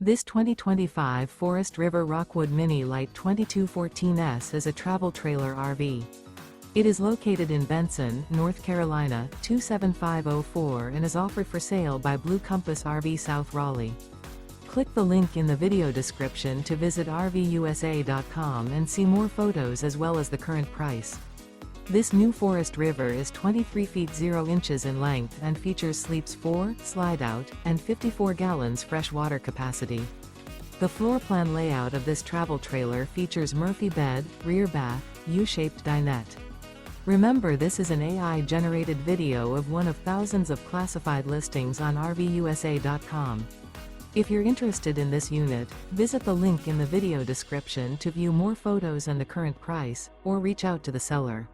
This 2025 Forest River Rockwood Mini Lite 2214S is a travel trailer RV. It is located in Benson, North Carolina, 27504 and is offered for sale by Blue Compass RV South Raleigh. Click the link in the video description to visit RVUSA.com and see more photos as well as the current price. This new Forest River is 23 feet 0 inches in length and features sleeps 4, Slideout, and 54 gallons fresh water capacity. The floor plan layout of this travel trailer features Murphy bed, rear bath, U-shaped dinette. Remember, this is an AI-generated video of one of thousands of classified listings on RVUSA.com. If you're interested in this unit, visit the link in the video description to view more photos and the current price, or reach out to the seller.